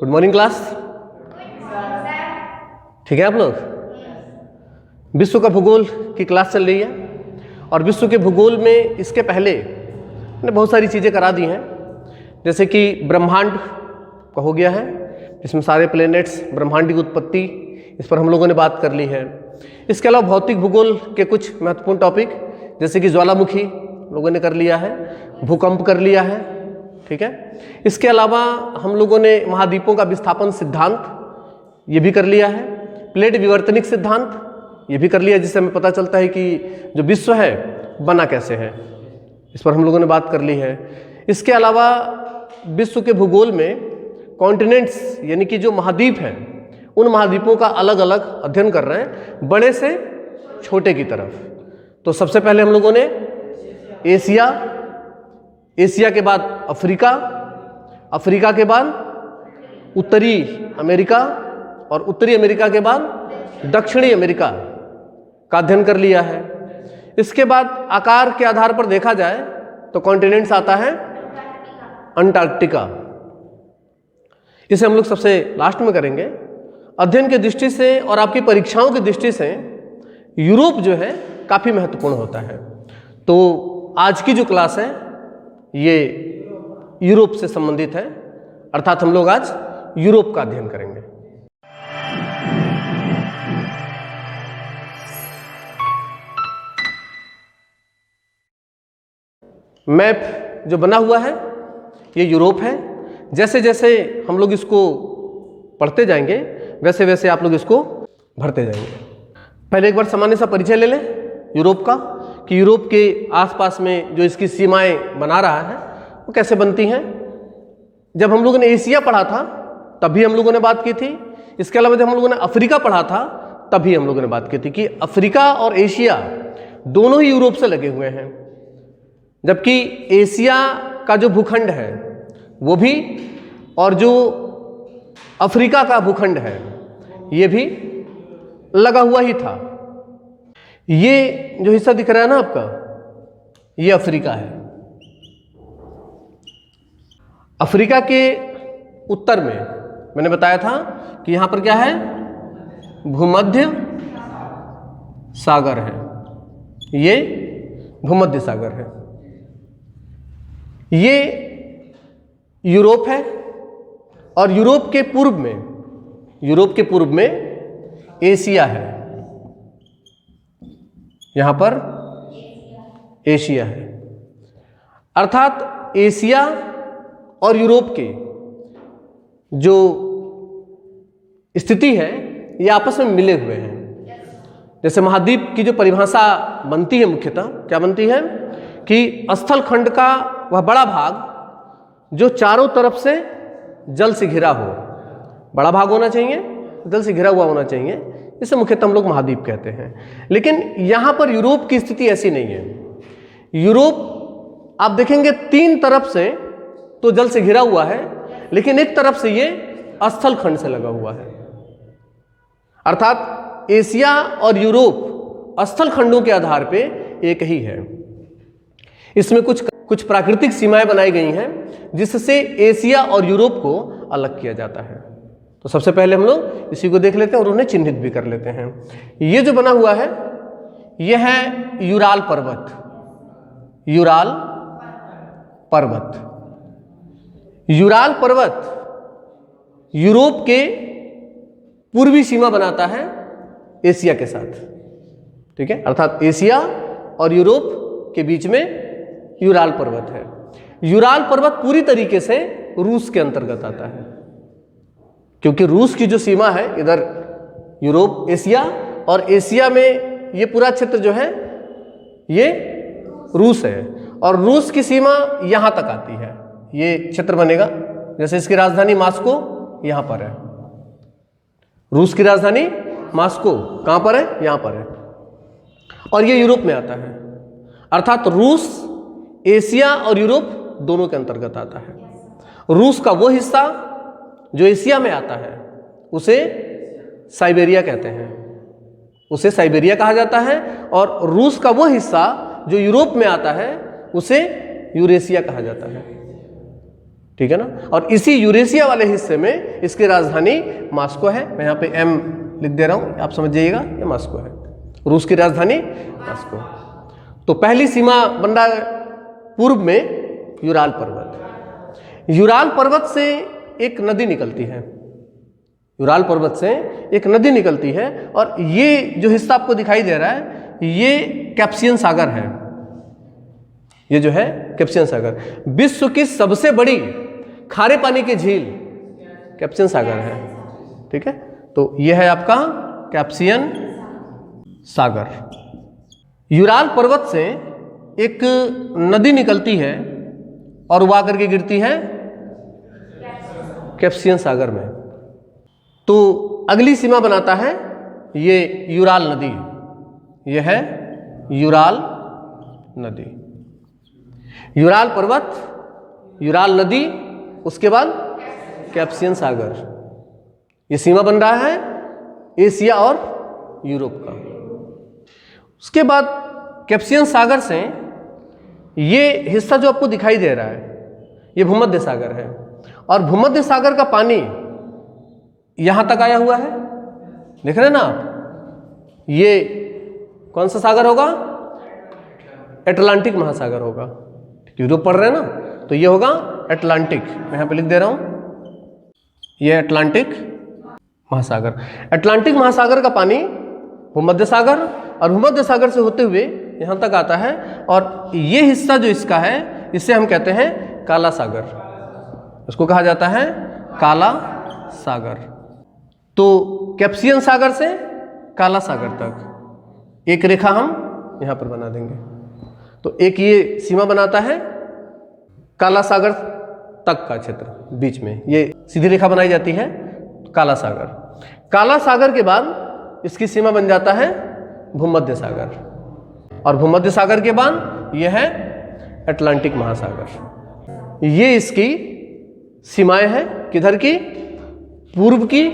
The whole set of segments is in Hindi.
Good morning class. ठीक है आप लोग? विश्व का भूगोल की क्लास चल रही है और विश्व के भूगोल में इसके पहले मैंने बहुत सारी चीज़ें करा दी हैं, जैसे कि ब्रह्मांड का हो गया है, इसमें सारे प्लैनेट्स, ब्रह्मांड की उत्पत्ति, इस पर हम लोगों ने बात कर ली है। इसके अलावा भौतिक भूगोल के कुछ महत्वपूर्ण टॉपिक जैसे कि ज्वालामुखी लोगों ने कर लिया है, भूकंप कर लिया है। ठीक है, इसके अलावा हम लोगों ने महाद्वीपों का विस्थापन सिद्धांत ये भी कर लिया है, प्लेट विवर्तनिक सिद्धांत ये भी कर लिया, जिससे हमें पता चलता है कि जो विश्व है बना कैसे है, इस पर हम लोगों ने बात कर ली है। इसके अलावा विश्व के भूगोल में कॉन्टिनेंट्स यानी कि जो महाद्वीप हैं उन महाद्वीपों का अलग अलग अध्ययन कर रहे हैं, बड़े से छोटे की तरफ। तो सबसे पहले हम लोगों ने एशिया, एशिया के बाद अफ्रीका, अफ्रीका के बाद उत्तरी अमेरिका और उत्तरी अमेरिका के बाद दक्षिणी अमेरिका का अध्ययन कर लिया है। इसके बाद आकार के आधार पर देखा जाए तो कॉन्टिनेंट्स आता है अंटार्कटिका, इसे हम लोग सबसे लास्ट में करेंगे। अध्ययन की दृष्टि से और आपकी परीक्षाओं की दृष्टि से यूरोप जो है काफ़ी महत्वपूर्ण होता है। तो आज की जो क्लास है ये यूरोप से संबंधित है, अर्थात हम लोग आज यूरोप का अध्ययन करेंगे। मैप जो बना हुआ है ये यूरोप है। जैसे जैसे हम लोग इसको पढ़ते जाएंगे वैसे वैसे आप लोग इसको भरते जाएंगे। पहले एक बार सामान्य सा परिचय ले लें यूरोप का, कि यूरोप के आसपास में जो इसकी सीमाएं बना रहा है वो कैसे बनती हैं। जब हम लोगों ने एशिया पढ़ा था तभी हम लोगों ने बात की थी। इसके अलावा जब हम लोगों ने अफ्रीका पढ़ा था तभी हम लोगों ने बात की थी कि अफ्रीका और एशिया दोनों ही यूरोप से लगे हुए हैं, जबकि एशिया का जो भूखंड है वो भी और जो अफ्रीका का भूखंड है ये भी लगा हुआ ही था। ये जो हिस्सा दिख रहा है ना आपका, ये अफ्रीका है। अफ्रीका के उत्तर में मैंने बताया था कि यहां पर क्या है, भूमध्य सागर है। ये भूमध्य सागर है, ये यूरोप है। और यूरोप के पूर्व में एशिया है, यहां पर एशिया है। अर्थात एशिया और यूरोप के जो स्थिति है ये आपस में मिले हुए हैं। जैसे महाद्वीप की जो परिभाषा बनती है मुख्यतः क्या बनती है कि स्थल खंड का वह बड़ा भाग जो चारों तरफ से जल से घिरा हो, बड़ा भाग होना चाहिए, जल से घिरा हुआ होना चाहिए, इसे मुख्यतः हम लोग महाद्वीप कहते हैं। लेकिन यहां पर यूरोप की स्थिति ऐसी नहीं है। यूरोप आप देखेंगे तीन तरफ से तो जल से घिरा हुआ है, लेकिन एक तरफ से ये स्थल खंड से लगा हुआ है। अर्थात एशिया और यूरोप स्थल खंडों के आधार पे एक ही है। इसमें कुछ प्राकृतिक सीमाएं बनाई गई हैं जिससे एशिया और यूरोप को अलग किया जाता है। तो सबसे पहले हम लोग इसी को देख लेते हैं और उन्हें चिन्हित भी कर लेते हैं। ये जो बना हुआ है यह है यूराल पर्वत। यूराल पर्वत, यूराल पर्वत यूरोप के पूर्वी सीमा बनाता है एशिया के साथ। ठीक है, अर्थात एशिया और यूरोप के बीच में यूराल पर्वत है। यूराल पर्वत पूरी तरीके से रूस के अंतर्गत आता है, क्योंकि रूस की जो सीमा है इधर यूरोप, एशिया, और एशिया में ये पूरा क्षेत्र जो है ये रूस है, और रूस की सीमा यहाँ तक आती है। ये क्षेत्र बनेगा, जैसे इसकी राजधानी मॉस्को यहाँ पर है। रूस की राजधानी मॉस्को कहाँ पर है? यहाँ पर है, और ये यूरोप में आता है। अर्थात रूस एशिया और यूरोप दोनों के अंतर्गत आता है। रूस का वो हिस्सा जो एशिया में आता है उसे साइबेरिया कहते हैं, उसे साइबेरिया कहा जाता है, और रूस का वो हिस्सा जो यूरोप में आता है उसे यूरेशिया कहा जाता है। ठीक है ना। और इसी यूरेशिया वाले हिस्से में इसकी राजधानी मॉस्को है। मैं यहाँ पे एम लिख दे रहा हूँ, आप समझ जाइएगा, ये मॉस्को है, रूस की राजधानी मॉस्को। तो पहली सीमा बन रहा है पूर्व में यूराल पर्वत। यूराल पर्वत से एक नदी निकलती है, यूराल पर्वत से एक नदी निकलती है, और ये जो हिस्सा आपको दिखाई दे रहा है ये कैस्पियन सागर है। ये जो है कैस्पियन सागर, विश्व की सबसे बड़ी खारे पानी की झील कैस्पियन सागर है, ठीक है। तो ये है आपका कैस्पियन सागर। यूराल पर्वत से एक नदी निकलती है और वो आकर के गिरती है कैस्पियन सागर में। तो अगली सीमा बनाता है ये यूराल नदी, ये है यूराल नदी। यूराल पर्वत, यूराल नदी, उसके बाद कैस्पियन सागर, ये सीमा बन रहा है एशिया और यूरोप का। उसके बाद कैस्पियन सागर से ये हिस्सा जो आपको दिखाई दे रहा है ये भूमध्य सागर है, और भूमध्य सागर का पानी यहां तक आया हुआ है, देख रहे हैं ना आप। ये कौन सा सागर होगा? अटलांटिक महासागर होगा। यूरोप पढ़ रहे हैं ना, तो ये होगा अटलांटिक। मैं यहां पे लिख दे रहा हूं, ये अटलांटिक महासागर। अटलांटिक महासागर का पानी भूमध्य सागर, और भूमध्य सागर से होते हुए यहां तक आता है, और ये हिस्सा जो इसका है इसे हम कहते हैं काला सागर। इसको कहा जाता है काला सागर। तो कैस्पियन सागर से काला सागर तक एक रेखा हम यहां पर बना देंगे। तो एक ये सीमा बनाता है काला सागर तक का क्षेत्र, बीच में ये सीधी रेखा बनाई जाती है काला सागर। काला सागर के बाद इसकी सीमा बन जाता है भूमध्य सागर, और भूमध्य सागर के बाद यह है अटलांटिक महासागर। ये इसकी सीमाएं हैं, किधर की? पूर्व की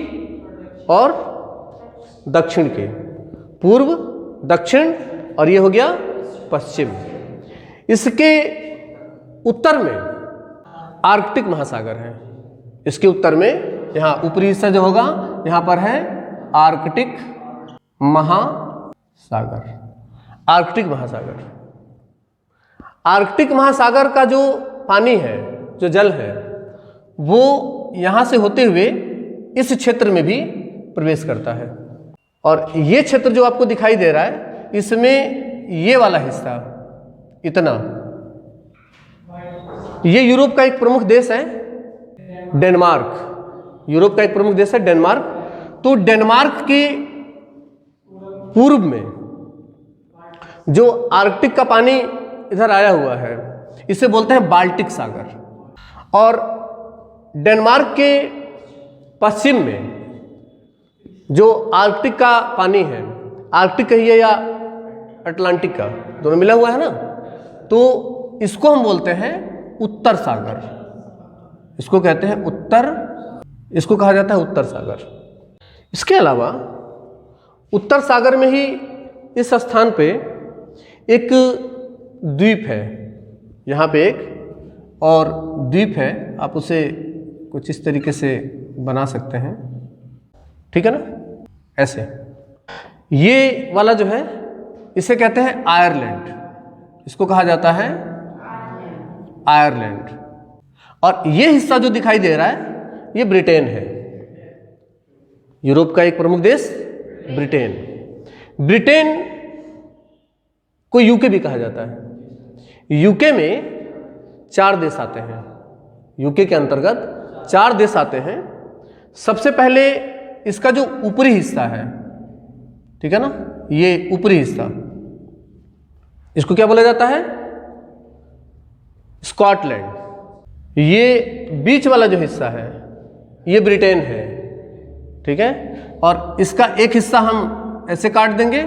और दक्षिण की। पूर्व, दक्षिण, और ये हो गया पश्चिम। इसके उत्तर में आर्कटिक महासागर है। इसके उत्तर में यहाँ ऊपरी हिस्सा जो होगा यहाँ पर है आर्कटिक महासागर। आर्कटिक महासागर, आर्कटिक महासागर का जो पानी है, जो जल है, वो यहाँ से होते हुए इस क्षेत्र में भी प्रवेश करता है। और ये क्षेत्र जो आपको दिखाई दे रहा है, इसमें ये वाला हिस्सा इतना, ये यूरोप का एक प्रमुख देश है डेनमार्क। यूरोप का एक प्रमुख देश है डेनमार्क। तो डेनमार्क के पूर्व में जो आर्कटिक का पानी इधर आया हुआ है, इसे बोलते हैं बाल्टिक सागर। और डेनमार्क के पश्चिम में जो आर्कटिक का पानी है, आर्कटिक कहिए या अटलांटिक का, दोनों मिला हुआ है ना, तो इसको हम बोलते हैं उत्तर सागर। इसको कहते हैं उत्तर, इसको कहा जाता है उत्तर सागर। इसके अलावा उत्तर सागर में ही इस स्थान पे एक द्वीप है, यहाँ पे एक और द्वीप है। आप उसे कुछ इस तरीके से बना सकते हैं, ठीक है ना, ऐसे। ये वाला जो है इसे कहते हैं आयरलैंड। इसको कहा जाता है आयरलैंड। और ये हिस्सा जो दिखाई दे रहा है ये ब्रिटेन है। यूरोप का एक प्रमुख देश ब्रिटेन। ब्रिटेन को यूके भी कहा जाता है। यूके में 4 देश आते हैं। यूके के अंतर्गत 4 देश आते हैं। सबसे पहले इसका जो ऊपरी हिस्सा है, ठीक है ना, ये ऊपरी हिस्सा, इसको क्या बोला जाता है? स्कॉटलैंड। ये बीच वाला जो हिस्सा है ये ब्रिटेन है, ठीक है। और इसका एक हिस्सा हम ऐसे काट देंगे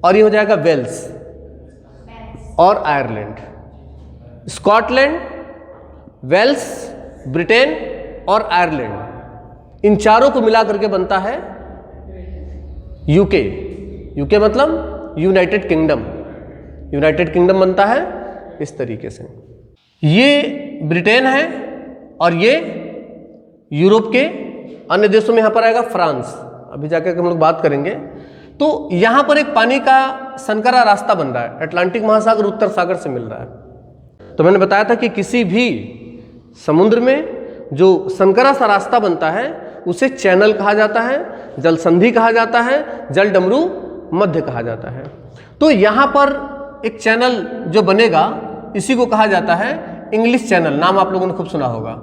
और ये हो जाएगा वेल्स और आयरलैंड। स्कॉटलैंड, वेल्स, ब्रिटेन और आयरलैंड, इन चारों को मिला करके बनता है यूके। यूके मतलब यूनाइटेड किंगडम। यूनाइटेड किंगडम बनता है इस तरीके से। ये ब्रिटेन है और ये यूरोप के अन्य देशों में यहाँ पर आएगा फ्रांस। अभी जाकर हम लोग बात करेंगे। तो यहाँ पर एक पानी का संकरा रास्ता बन रहा है, अटलांटिक महासागर उत्तर सागर से मिल रहा है। तो मैंने बताया था कि किसी भी समुद्र में जो संकरा सा रास्ता बनता है उसे चैनल कहा जाता है, जल संधि कहा जाता है, जल डमरू मध्य कहा जाता है। तो यहाँ पर एक चैनल जो बनेगा इसी को कहा जाता है इंग्लिश चैनल। नाम आप लोगों ने खूब सुना होगा,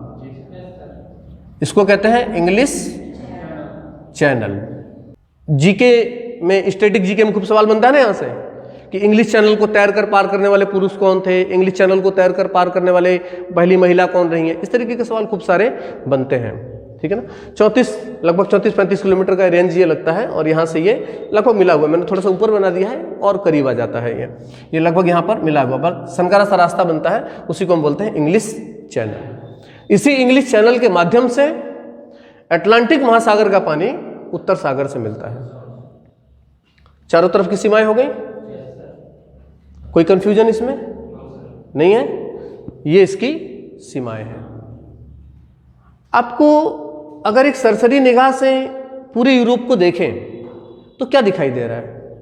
इसको कहते हैं इंग्लिश चैनल। जीके में, स्टैटिक जीके में खूब सवाल बनता है ना यहाँ से कि इंग्लिश चैनल को तैर कर पार करने वाले पुरुष कौन थे, इंग्लिश चैनल को तैर कर पार करने वाले पहली महिला कौन रही है। इस तरीके के सवाल खूब सारे बनते हैं, ठीक है ना। लगभग 34-35 किलोमीटर का रेंज ये लगता है और यहाँ से ये लगभग मिला हुआ, मैंने थोड़ा सा ऊपर बना दिया है और करीब आ जाता है ये लगभग यहाँ पर मिला हुआ, बस संकरा सा रास्ता बनता है, उसी को हम बोलते हैं इंग्लिश चैनल। इसी इंग्लिश चैनल के माध्यम से अटलांटिक महासागर का पानी उत्तर सागर से मिलता है। चारों तरफ की सीमाएं हो गई, कोई कंफ्यूजन इसमें नहीं है, ये इसकी सीमाएं हैं। आपको अगर एक सरसरी निगाह से पूरे यूरोप को देखें तो क्या दिखाई दे रहा है?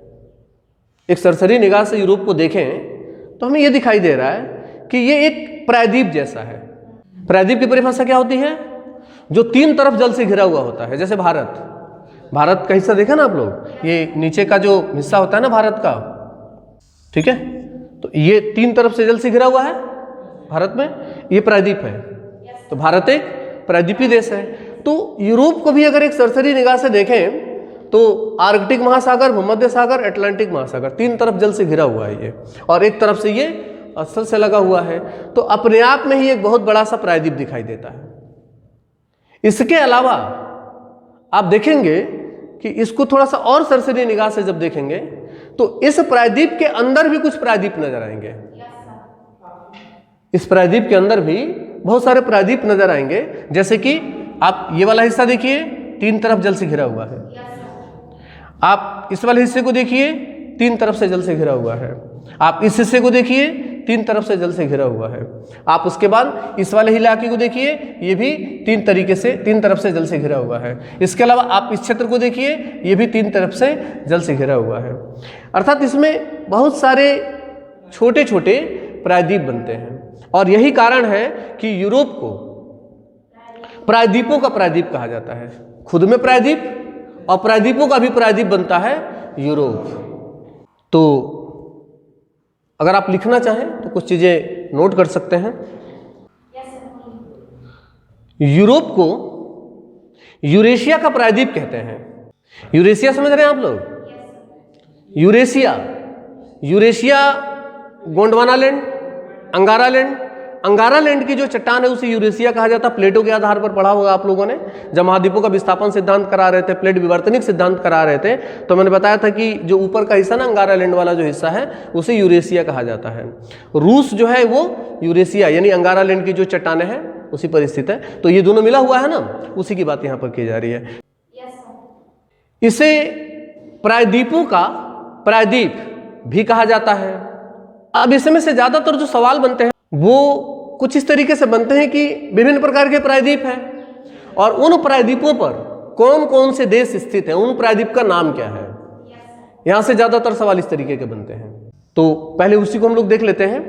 एक सरसरी निगाह से यूरोप को देखें तो हमें यह दिखाई दे रहा है कि ये एक प्रायद्वीप जैसा है। प्रायद्वीप की परिभाषा क्या होती है? जो तीन तरफ जल से घिरा हुआ होता है। जैसे भारत का हिस्सा देखा ना आप लोग, ये नीचे का जो हिस्सा होता है ना भारत का, ठीक है, तो ये तीन तरफ से जल से घिरा हुआ है भारत में, ये प्रायद्वीप है। तो भारत एक प्रायद्वीपीय देश है। तो यूरोप को भी अगर एक सरसरी निगाह से देखें तो आर्कटिक महासागर, भूमध्य सागर, अटलांटिक महासागर, तीन तरफ जल से घिरा हुआ है ये, और एक तरफ से ये स्थल से लगा हुआ है। तो अपने आप में ही एक बहुत बड़ा सा प्रायद्वीप दिखाई देता है। इसके अलावा आप देखेंगे कि इसको थोड़ा सा और सरसरी निगाह से जब देखेंगे तो इस प्रायद्वीप के अंदर भी कुछ प्रायद्वीप नजर आएंगे। इस प्रायद्वीप के अंदर भी बहुत सारे प्रायद्वीप नजर आएंगे। जैसे कि आप ये वाला हिस्सा देखिए, तीन तरफ जल से घिरा हुआ है। आप इस वाले हिस्से को देखिए, तीन तरफ से जल से घिरा हुआ है। आप इस हिस्से को देखिए, तीन तरफ से जल से घिरा हुआ है। आप उसके बाद इस वाले इलाके को देखिए, ये भी तीन तरफ से जल से घिरा हुआ है। इसके अलावा आप इस क्षेत्र को देखिए, ये भी तीन तरफ से जल से घिरा हुआ है। अर्थात इसमें बहुत सारे छोटे छोटे प्रायद्वीप बनते हैं, और यही कारण है कि यूरोप को प्रायद्वीपों का प्रायद्वीप कहा जाता है। खुद में प्रायद्वीप और प्रायद्वीपों का भी प्रायद्वीप बनता है यूरोप। तो अगर आप लिखना चाहें तो कुछ चीजें नोट कर सकते हैं। यूरोप को यूरेशिया का प्रायद्वीप कहते हैं। यूरेशिया समझ रहे हैं आप लोग? यूरेशिया गोंडवाना लैंड, अंगारा लैंड की जो चट्टान है उसे यूरेशिया कहा जाता है। प्लेटो के आधार पर पढ़ा होगा आप लोगों ने, जब महाद्वीपों का विस्थापन सिद्धांत करा रहे थे, प्लेट विवर्तनिक सिद्धांत करा रहे थे, तो मैंने बताया था कि जो ऊपर का हिस्सा ना, अंगारा लैंड वाला जो हिस्सा है उसे यूरेशिया कहा जाता है। रूस जो है वो यूरेशिया यानी अंगारा लैंड की जो चट्टानें हैं उसी पर स्थित है। तो ये दोनों मिला हुआ है ना, उसी की बात यहाँ पर की जा रही है। इसे प्रायद्वीपों का प्रायद्वीप भी कहा जाता है। अब इसमें से ज्यादातर जो सवाल बनते हैं वो कुछ इस तरीके से बनते हैं कि विभिन्न प्रकार के प्रायद्वीप हैं और उन प्रायद्वीपों पर कौन कौन से देश स्थित हैं, उन प्रायद्वीप का नाम क्या है। यहां से ज्यादातर सवाल इस तरीके के बनते हैं। तो पहले उसी को हम लोग देख लेते हैं।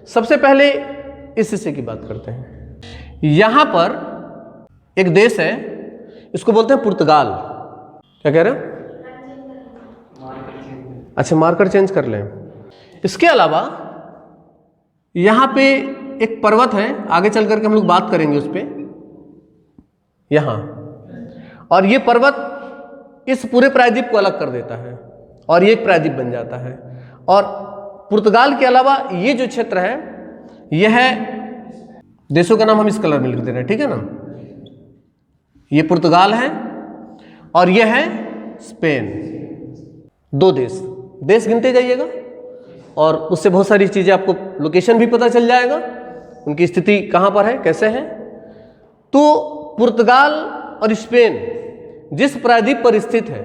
सबसे पहले इस हिस्से की बात करते हैं। यहां पर एक देश है, इसको बोलते हैं पुर्तगाल। क्या कह रहे हैं? अच्छा, मार्कर चेंज कर लें। इसके अलावा यहां पे एक पर्वत है, आगे चल करके हम लोग बात करेंगे उस पे, यहां, और ये पर्वत इस पूरे प्रायद्वीप को अलग कर देता है और ये एक प्रायद्वीप बन जाता है। और पुर्तगाल के अलावा ये जो क्षेत्र है, यह है, देशों का नाम हम इस कलर में लिख दे रहे हैं, ठीक है ना। ये पुर्तगाल है और यह है स्पेन। दो देश गिनते जाइएगा और उससे बहुत सारी चीजें आपको, लोकेशन भी पता चल जाएगा, उनकी स्थिति कहां पर है, कैसे है। तो पुर्तगाल और स्पेन जिस प्रायद्वीप पर स्थित है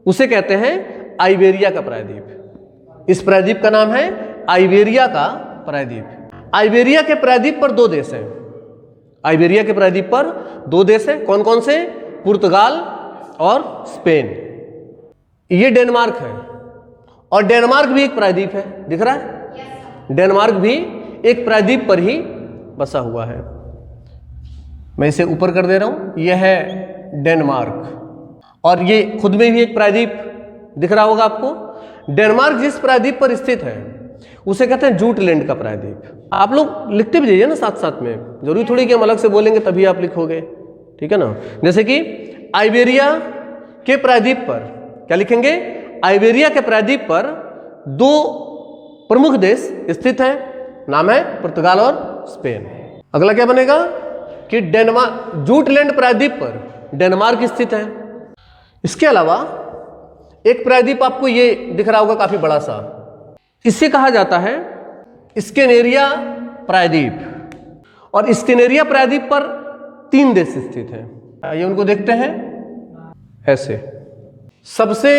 उसे कहते हैं आइबेरिया का प्रायद्वीप। इस प्रायद्वीप का नाम है आइबेरिया का प्रायद्वीप। आइबेरिया के प्रायद्वीप पर दो देश हैं, आइबेरिया के प्रायद्वीप पर 2 देश है, कौन कौन से? पुर्तगाल और स्पेन। ये डेनमार्क है, और डेनमार्क भी एक प्रायद्वीप है, दिख रहा है? डेनमार्क भी एक प्रायद्वीप पर ही बसा हुआ है। मैं इसे ऊपर कर दे रहा हूं, यह है डेनमार्क, और ये खुद में भी एक प्रायद्वीप दिख रहा होगा आपको। डेनमार्क जिस प्रायद्वीप पर स्थित है उसे कहते हैं जूटलैंड का प्रायद्वीप। आप लोग लिखते भी जाइए ना साथ साथ में, जरूरी थोड़ी कि हम अलग से बोलेंगे तभी आप लिखोगे, ठीक है ना। जैसे कि आइबेरिया के प्रायद्वीप पर क्या लिखेंगे? आइबेरिया के प्रायद्वीप पर 2 प्रमुख देश स्थित हैं, नाम है पुर्तगाल और स्पेन। अगला क्या बनेगा कि डेनमार्क, जूटलैंड प्रायद्वीप पर डेनमार्क स्थित है। इसके अलावा एक प्रायद्वीप आपको ये दिख रहा होगा काफी बड़ा सा, इसे कहा जाता है स्कैनेरिया प्रायद्वीप, और स्कैनेरिया प्रायद्वीप पर 3 देश स्थित हैं। ये उनको देखते हैं ऐसे। सबसे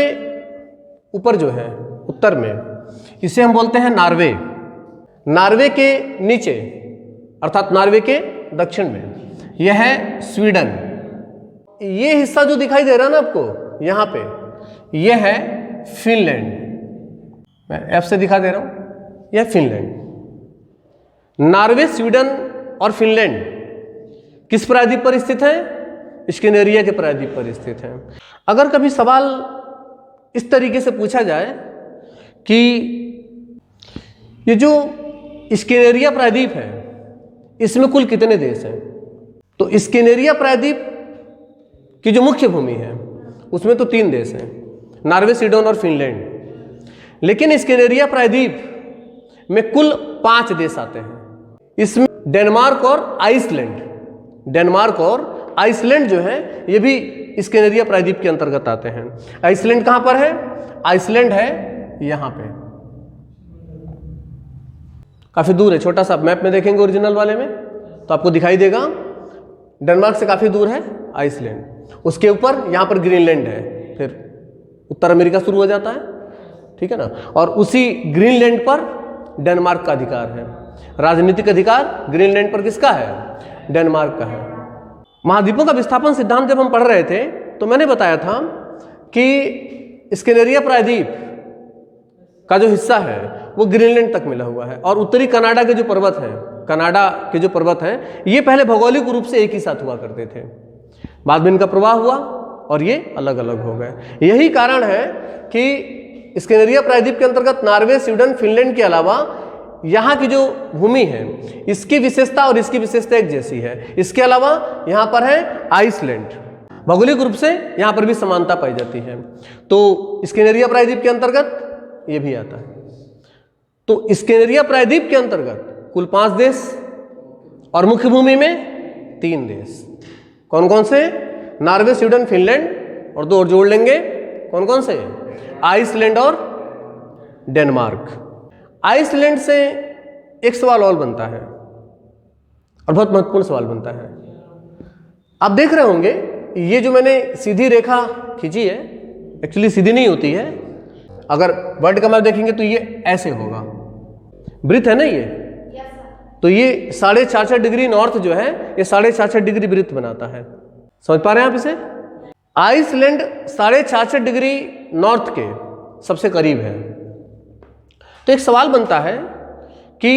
ऊपर जो है उत्तर में, इसे हम बोलते हैं नॉर्वे। नॉर्वे के नीचे अर्थात नॉर्वे के दक्षिण में यह है स्वीडन। ये हिस्सा जो दिखाई दे रहा है ना आपको यहां पे, यह है फिनलैंड। मैं एफ से दिखा दे रहा हूं, यह फिनलैंड। नॉर्वे, स्वीडन और फिनलैंड किस प्रायद्वीप पर स्थित है? स्कैनेरिया के प्रायद्वीप पर स्थित है। अगर कभी सवाल इस तरीके से पूछा जाए कि ये जो स्कैनेरिया प्रायद्वीप है इसमें कुल कितने देश हैं, तो स्कैनेरिया प्रायद्वीप की जो मुख्य भूमि है उसमें तो 3 देश हैं, नॉर्वे, स्वीडन और फिनलैंड। लेकिन स्कैनेरिया प्रायद्वीप में कुल 5 देश आते हैं। इसमें डेनमार्क और आइसलैंड, डेनमार्क और आइसलैंड जो है ये भी स्कैनेरिया प्रायद्वीप के अंतर्गत आते हैं। आइसलैंड कहां पर है? आइसलैंड है यहां पे, काफी दूर है, छोटा सा। मैप में देखेंगे ओरिजिनल वाले में तो आपको दिखाई देगा, डेनमार्क से काफी दूर है आइसलैंड। उसके ऊपर यहां पर ग्रीनलैंड है, फिर उत्तर अमेरिका शुरू हो जाता है, ठीक है ना। और उसी ग्रीनलैंड पर डेनमार्क का अधिकार है। राजनीतिक अधिकार ग्रीनलैंड पर किसका है? डेनमार्क का है। महाद्वीपों का विस्थापन सिद्धांत जब हम पढ़ रहे थे तो मैंने बताया था कि स्कैनेरिया प्रायद्वीप का जो हिस्सा है वो ग्रीनलैंड तक मिला हुआ है, और उत्तरी कनाडा के जो पर्वत हैं, कनाडा के जो पर्वत हैं, ये पहले भौगोलिक रूप से एक ही साथ हुआ करते थे। बाद में इनका प्रवाह हुआ और ये अलग अलग हो गए। यही कारण है कि स्कैनेरिया प्रायद्वीप के अंतर्गत नॉर्वे, स्वीडन, फिनलैंड के अलावा यहाँ की जो भूमि है इसकी विशेषता और इसकी विशेषता एक जैसी है। इसके अलावा यहाँ पर है आइसलैंड, भौगोलिक रूप से यहाँ पर भी समानता पाई जाती है। तो स्कैनेरिया प्रायद्वीप के अंतर्गत ये भी आता है। तो स्कैनेरिया प्रायद्वीप के अंतर्गत कुल 5 देश और मुख्य भूमि में 3 देश। कौन कौन से? नॉर्वे, स्वीडन, फिनलैंड, और 2 और जोड़ लेंगे, कौन कौन से? आइसलैंड और डेनमार्क। आइसलैंड से एक सवाल और बनता है, और बहुत महत्वपूर्ण सवाल बनता है। आप देख रहे होंगे ये जो मैंने सीधी रेखा खींची है, एक्चुअली सीधी नहीं होती है। अगर वर्ल्ड का मैप देखेंगे तो ये ऐसे होगा, वृत्त है ना ये, तो ये 4.5 डिग्री नॉर्थ जो है ये 4.5 डिग्री वृत्त बनाता है। समझ पा रहे हैं आप इसे? आइसलैंड 6.5 डिग्री नॉर्थ के सबसे करीब है। तो एक सवाल बनता है कि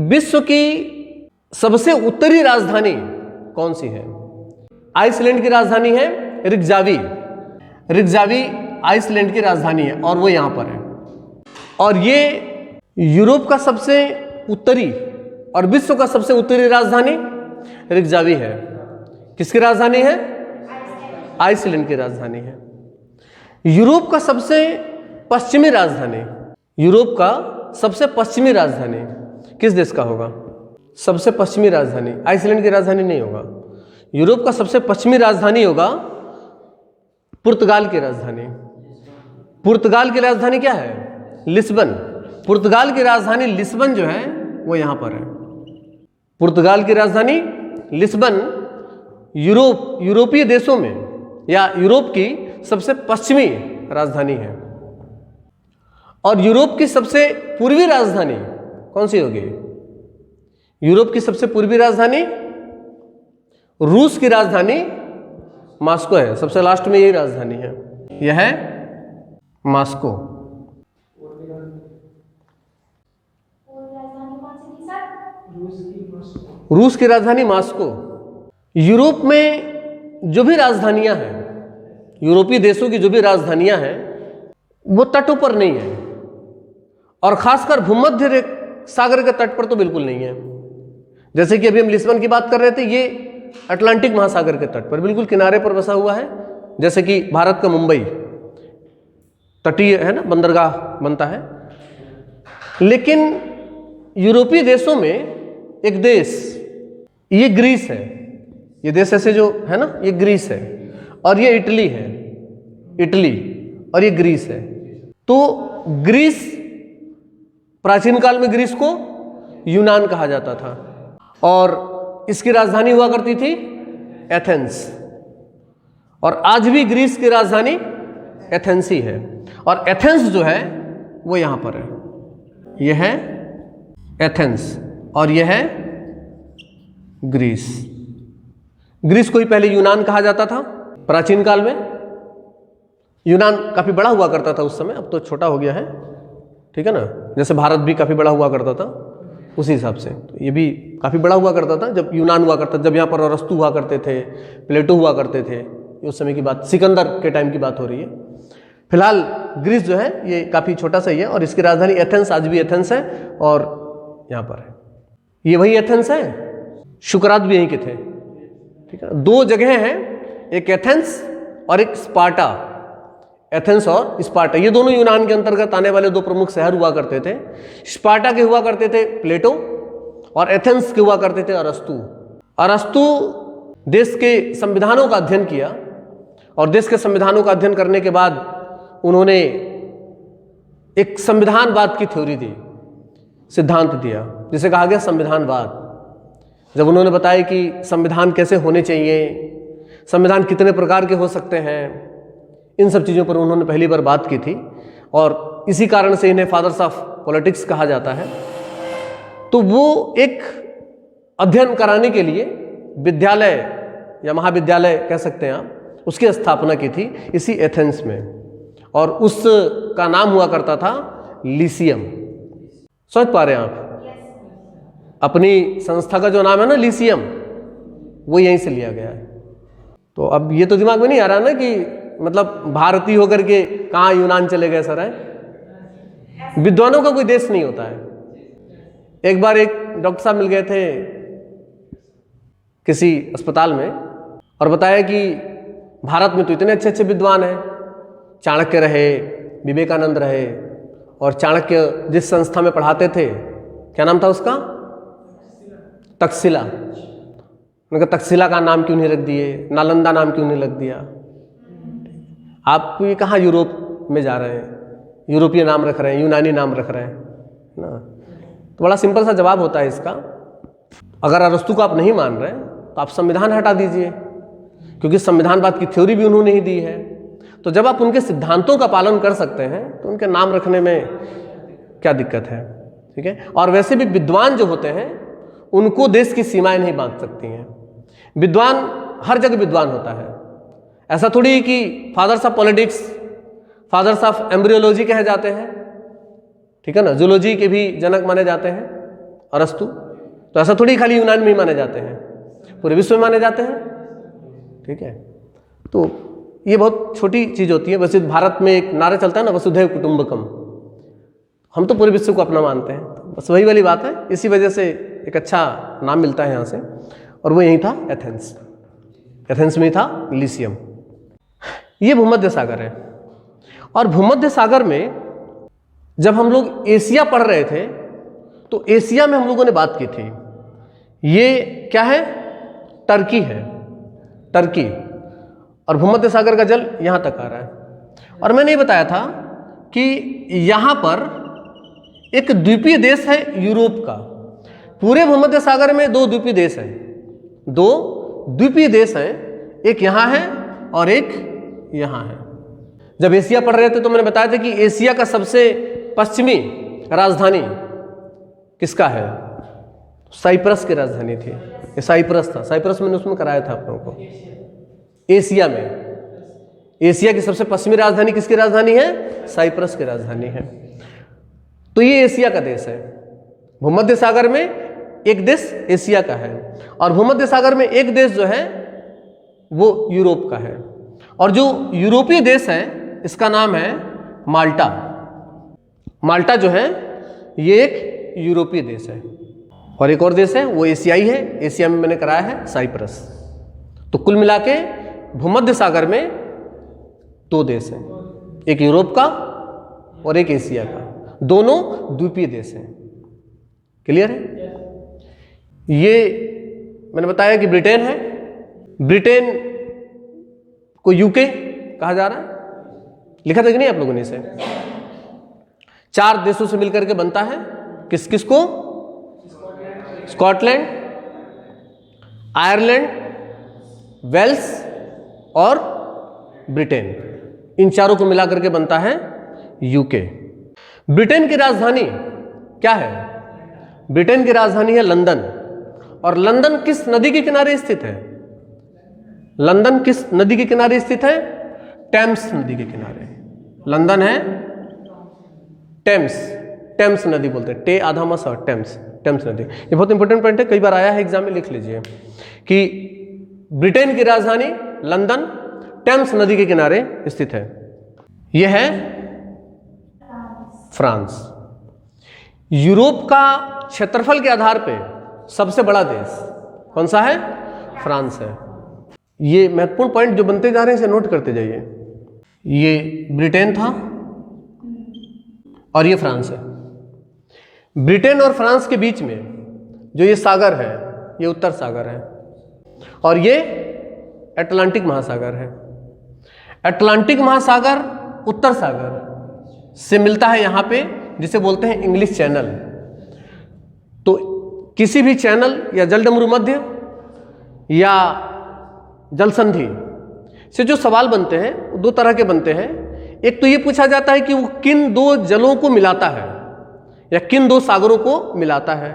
विश्व की सबसे उत्तरी राजधानी कौन सी है? आइसलैंड की राजधानी है रिकजावी। रिकजावी आइसलैंड की राजधानी है और वो यहां पर है। और ये यूरोप का सबसे उत्तरी और विश्व का सबसे उत्तरी राजधानी रिकजावी है। किसकी राजधानी है? आइसलैंड की राजधानी है। यूरोप का सबसे पश्चिमी राजधानी, यूरोप का सबसे पश्चिमी राजधानी किस देश का होगा? सबसे पश्चिमी राजधानी आइसलैंड की राजधानी नहीं होगा। यूरोप का सबसे पश्चिमी राजधानी होगा पुर्तगाल की राजधानी। पुर्तगाल की राजधानी क्या है? लिस्बन। पुर्तगाल की राजधानी लिस्बन जो है वो यहां पर है। पुर्तगाल की राजधानी लिस्बन यूरोपीय देशों में या यूरोप की सबसे पश्चिमी राजधानी है। और यूरोप की सबसे पूर्वी राजधानी कौन सी होगी? यूरोप की सबसे पूर्वी राजधानी रूस की राजधानी मॉस्को है, सबसे लास्ट में यही राजधानी है, यह है मॉस्को। रूस की राजधानी मॉस्को। यूरोप में जो भी राजधानियां हैं, यूरोपीय देशों की जो भी राजधानियां हैं, वो तटों पर नहीं है, और खासकर भूमध्य सागर के तट पर तो बिल्कुल नहीं है। जैसे कि अभी हम लिस्बन की बात कर रहे थे, ये अटलांटिक महासागर के तट पर बिल्कुल किनारे पर बसा हुआ है। जैसे कि भारत का मुंबई तटीय है ना, बंदरगाह बनता है। लेकिन यूरोपीय देशों में एक देश, ये ग्रीस है, ये देश ऐसे जो है ना, ये ग्रीस है, और ये इटली है, इटली और ये ग्रीस है। तो ग्रीस, प्राचीन काल में ग्रीस को यूनान कहा जाता था, और इसकी राजधानी हुआ करती थी एथेंस, और आज भी ग्रीस की राजधानी एथेंस ही है। और एथेंस जो है वो यहां पर है, यह है एथेंस और यह है ग्रीस। ग्रीस को ही पहले यूनान कहा जाता था प्राचीन काल में। यूनान काफी बड़ा हुआ करता था उस समय, अब तो छोटा हो गया है, ठीक है ना। जैसे भारत भी काफी बड़ा हुआ करता था, उसी हिसाब से तो ये भी काफी बड़ा हुआ करता था जब यूनान हुआ करता, जब यहाँ पर अरस्तु हुआ करते थे, प्लेटो हुआ करते थे, उस समय की बात, सिकंदर के टाइम की बात हो रही है। फिलहाल ग्रीस जो है ये काफी छोटा सा ही है, और इसकी राजधानी एथेंस, आज भी एथेंस है, और यहाँ पर है, ये वही एथेंस है। शुकरात भी यहीं के थे, ठीक है। दो जगह हैं, एक एथेंस और एक स्पार्टा। एथेंस और स्पार्टा ये दोनों यूनान के अंतर्गत आने वाले दो प्रमुख शहर हुआ करते थे। स्पार्टा के हुआ करते थे प्लेटो, और एथेंस के हुआ करते थे अरस्तु। अरस्तु देश के संविधानों का अध्ययन किया, और देश के संविधानों का अध्ययन करने के बाद उन्होंने एक संविधानवाद की थ्योरी दी, सिद्धांत दिया, जिसे कहा गया संविधानवाद। जब उन्होंने बताया कि संविधान कैसे होने चाहिए, संविधान कितने प्रकार के हो सकते हैं, इन सब चीज़ों पर उन्होंने पहली बार बात की थी, और इसी कारण से इन्हें फादर्स ऑफ पॉलिटिक्स कहा जाता है। तो वो एक अध्ययन कराने के लिए विद्यालय या महाविद्यालय कह सकते हैं आप, उसकी स्थापना की थी इसी एथेंस में, और उसका नाम हुआ करता था लीसियम। समझ पा रहे हैं आप? अपनी संस्था का जो नाम है ना लीसियम, वो यहीं से लिया गया है। तो अब ये तो दिमाग में नहीं आ रहा ना कि मतलब भारतीय होकर के कहाँ यूनान चले गए सर, है? विद्वानों का कोई देश नहीं होता है। एक बार एक डॉक्टर साहब मिल गए थे किसी अस्पताल में, और बताया कि भारत में तो इतने अच्छे अच्छे विद्वान हैं, चाणक्य रहे, विवेकानंद रहे, और चाणक्य जिस संस्था में पढ़ाते थे, क्या नाम था उसका? तक्षशिला। उनका तक्षशिला का नाम क्यों नहीं रख दिए, नालंदा नाम क्यों नहीं रख दिया? आप ये कहाँ यूरोप में जा रहे हैं, यूरोपीय नाम रख रहे हैं, यूनानी नाम रख रहे हैं ना। तो बड़ा सिंपल सा जवाब होता है इसका, अगर अरस्तु को आप नहीं मान रहे तो आप संविधान हटा दीजिए, क्योंकि संविधानवाद की थ्योरी भी उन्होंने ही दी है। तो जब आप उनके सिद्धांतों का पालन कर सकते हैं तो उनके नाम रखने में क्या दिक्कत है, ठीक है। और वैसे भी विद्वान जो होते हैं उनको देश की सीमाएं नहीं बांध सकती हैं। विद्वान हर जगह विद्वान होता है, ऐसा थोड़ी कि fathers of politics, fathers of embryology कहे जाते हैं, ठीक है ना, जूलॉजी के भी जनक माने जाते हैं अरस्तु। तो ऐसा थोड़ी खाली यूनान में ही माने जाते हैं, पूरे विश्व में माने जाते हैं, ठीक है। तो ये बहुत छोटी चीज होती है। वैसे भारत में एक नारा चलता है ना, वसुधैव कुटुंबकम, हम तो पूरे विश्व को अपना मानते हैं, तो बस वही वाली बात है। इसी वजह से एक अच्छा नाम मिलता है यहाँ से, और वो यही था एथेंस। एथेंस में था लीसियम। ये भूमध्य सागर है, और भूमध्य सागर में जब हम लोग एशिया पढ़ रहे थे तो एशिया में हम लोगों ने बात की थी, ये क्या है? टर्की है, टर्की, और भूमध्य सागर का जल यहां तक आ रहा है। और मैंने ये बताया था कि यहां पर एक द्वीपीय देश है यूरोप का। पूरे भूमध्य सागर में दो द्वीपीय देश हैं, दो द्वीपीय देश हैं, एक यहां है और एक यहां है। जब एशिया पढ़ रहे थे तो मैंने बताया था कि एशिया का सबसे पश्चिमी राजधानी किसका है? साइप्रस की राजधानी थी, ये साइप्रस था। साइप्रस मैंने उसमें कराया था आप लोगों को। एशिया में, एशिया की सबसे पश्चिमी राजधानी किसकी राजधानी है? साइप्रस की राजधानी है। तो ये एशिया का देश है। भूमध्य सागर में एक देश एशिया का है और भूमध्य सागर में एक देश जो है वो यूरोप का है। और जो यूरोपीय देश है इसका नाम है माल्टा। माल्टा जो है ये एक यूरोपीय देश है। और एक और देश है वो एशियाई है, एशिया में मैंने कराया है साइप्रस। तो कुल मिला के भूमध्य सागर में दो देश हैं, एक यूरोप का और एक एशिया का, दोनों द्वीपीय देश हैं। क्लियर है? ये मैंने बताया कि ब्रिटेन है। ब्रिटेन को यूके कहा जा रहा है, लिखा था कि नहीं आप लोगों ने इसे? 4 देशों से मिलकर के बनता है। किस किस को? स्कॉटलैंड, आयरलैंड, वेल्स और ब्रिटेन, इन चारों को मिलाकर के बनता है यूके। ब्रिटेन की राजधानी क्या है? ब्रिटेन की राजधानी है लंदन। और लंदन किस नदी के किनारे स्थित है? लंदन किस नदी के किनारे स्थित है? टेम्स नदी के किनारे लंदन है। टेम्स नदी बोलते हैं, टे आधा मस और टेम्स नदी। ये बहुत इंपॉर्टेंट पॉइंट है, कई बार आया है एग्जाम में, लिख लीजिए कि ब्रिटेन की राजधानी लंदन टेम्स नदी के किनारे स्थित है। यह है फ्रांस। यूरोप का क्षेत्रफल के आधार पे सबसे बड़ा देश कौन सा है? फ्रांस है। ये महत्वपूर्ण पॉइंट जो बनते जा रहे हैं इसे नोट करते जाइए। ये ब्रिटेन था और ये फ्रांस है। ब्रिटेन और फ्रांस के बीच में जो ये सागर है ये उत्तर सागर है और ये अटलांटिक महासागर है। अटलांटिक महासागर उत्तर सागर से मिलता है यहाँ पे, जिसे बोलते हैं इंग्लिश चैनल। तो किसी भी चैनल या जलडमरू मध्य या जलसंधि से जो सवाल बनते हैं वो दो तरह के बनते हैं। एक तो ये पूछा जाता है कि वो किन दो जलों को मिलाता है या किन दो सागरों को मिलाता है।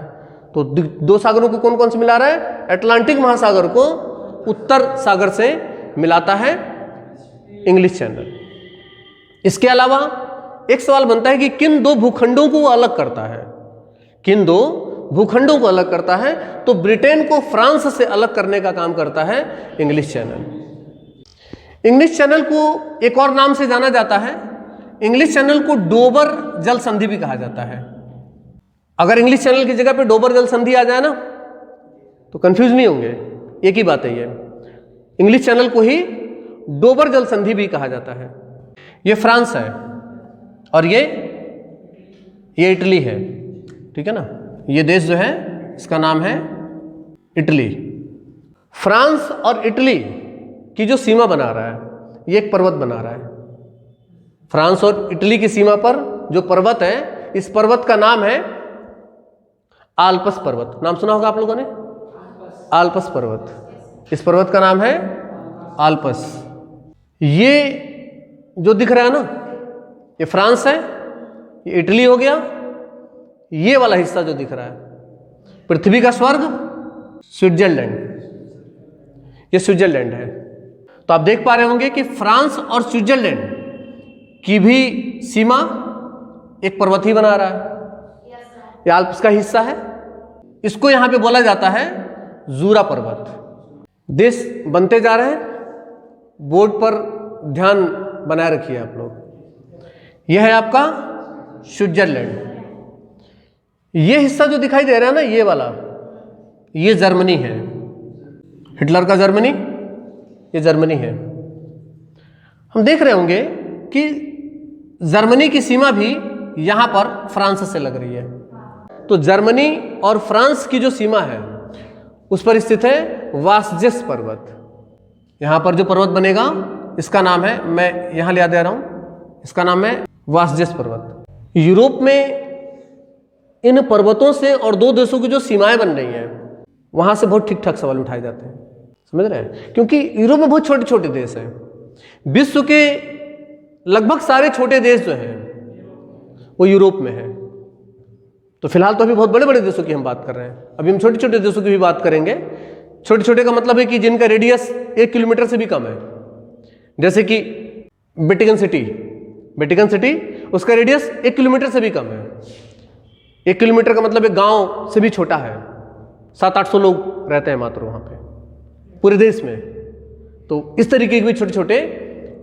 तो दो सागरों को कौन कौन से मिला रहा है? अटलांटिक महासागर को उत्तर सागर से मिलाता है इंग्लिश चैनल। इसके अलावा एक सवाल बनता है कि किन दो भूखंडों को वो अलग करता है? किन दो भूखंडों को अलग करता है? तो ब्रिटेन को फ्रांस से अलग करने का काम करता है इंग्लिश चैनल। इंग्लिश चैनल को एक और नाम से जाना जाता है, इंग्लिश चैनल को डोबर जल संधि भी कहा जाता है। अगर इंग्लिश चैनल की जगह पे डोबर जल संधि आ जाए ना तो कंफ्यूज नहीं होंगे, एक ही बात है ये। इंग्लिश चैनल को ही डोबर जल संधि भी कहा जाता है। ये फ्रांस है और ये इटली है, ठीक है ना। ये देश जो है इसका नाम है इटली। फ्रांस और इटली की जो सीमा बना रहा है ये एक पर्वत बना रहा है। फ्रांस और इटली की सीमा पर जो पर्वत है इस पर्वत का नाम है आल्प्स पर्वत। नाम सुना होगा आप लोगों ने, आल्प्स पर्वत। इस पर्वत का नाम है आल्प्स। ये जो दिख रहा है ना ये फ्रांस है, ये इटली हो गया। ये वाला हिस्सा जो दिख रहा है पृथ्वी का स्वर्ग स्विट्जरलैंड, ये स्विट्जरलैंड है। तो आप देख पा रहे होंगे कि फ्रांस और स्विट्जरलैंड की भी सीमा एक पर्वत ही बना रहा है। ये आल्प्स का हिस्सा है। इसको यहां पे बोला जाता है जूरा पर्वत। देश बनते जा रहे हैं, बोर्ड पर ध्यान बनाए रखिए आप लोग। यह है आपका स्विट्जरलैंड। ये हिस्सा जो दिखाई दे रहा है ना ये वाला, ये जर्मनी है। हिटलर का जर्मनी, ये जर्मनी है। हम देख रहे होंगे कि जर्मनी की सीमा भी यहां पर फ्रांस से लग रही है। तो जर्मनी और फ्रांस की जो सीमा है उस पर स्थित है वासजेस पर्वत। यहां पर जो पर्वत बनेगा इसका नाम है, मैं यहां ले दे रहा हूं, इसका नाम है वासजेस पर्वत। यूरोप में इन पर्वतों से और दो देशों की जो सीमाएं बन रही हैं वहां से बहुत ठीक ठाक सवाल उठाए जाते हैं, समझ रहे हैं। क्योंकि यूरोप में बहुत छोटे छोटे देश हैं। विश्व के लगभग सारे छोटे देश जो हैं वो यूरोप में है। तो फिलहाल तो अभी बहुत बड़े बड़े देशों की हम बात कर रहे हैं, अभी हम छोटे छोटे देशों की भी बात करेंगे। छोटे छोटे का मतलब है कि जिनका रेडियस 1 किलोमीटर से भी कम है, जैसे कि वेटिकन सिटी उसका रेडियस 1 किलोमीटर से भी कम है। 1 किलोमीटर का मतलब एक गांव से भी छोटा है, 700-800 लोग रहते हैं मात्र वहां पे पूरे देश में। तो इस तरीके के भी छोटे छोटे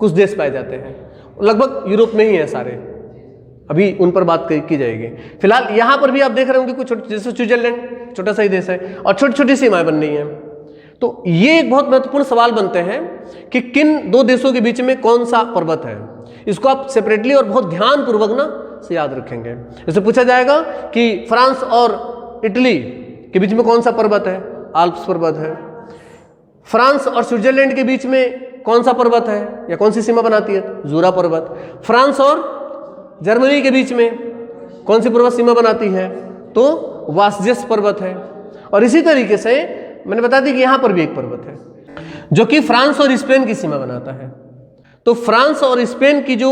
कुछ देश पाए जाते हैं, लगभग यूरोप में ही है सारे, अभी उन पर बात की जाएगी। फिलहाल यहां पर भी आप देख रहे होंगे कुछ जैसे स्विट्जरलैंड छोटा सा ही देश है और छोटी छोटी सीमाएं बन रही हैं। तो ये एक बहुत महत्वपूर्ण सवाल बनते हैं कि किन दो देशों के बीच में कौन सा पर्वत है। इसको आप सेपरेटली और बहुत ध्यानपूर्वक ना से याद रखेंगे। जैसे पूछा जाएगा कि फ्रांस और इटली के बीच में कौन सा पर्वत है, आल्प्स पर्वत है। फ्रांस और स्विट्जरलैंड के बीच में कौन सा पर्वत है या कौन सी सीमा बनाती है, जूरा पर्वत। फ्रांस और जर्मनी के बीच में कौन सी पर्वत सीमा बनाती है, तो वासजेस पर्वत है। और इसी तरीके से मैंने बता दी कि यहां पर भी एक पर्वत है जो कि फ्रांस और स्पेन की सीमा बनाता है। तो फ्रांस और स्पेन की जो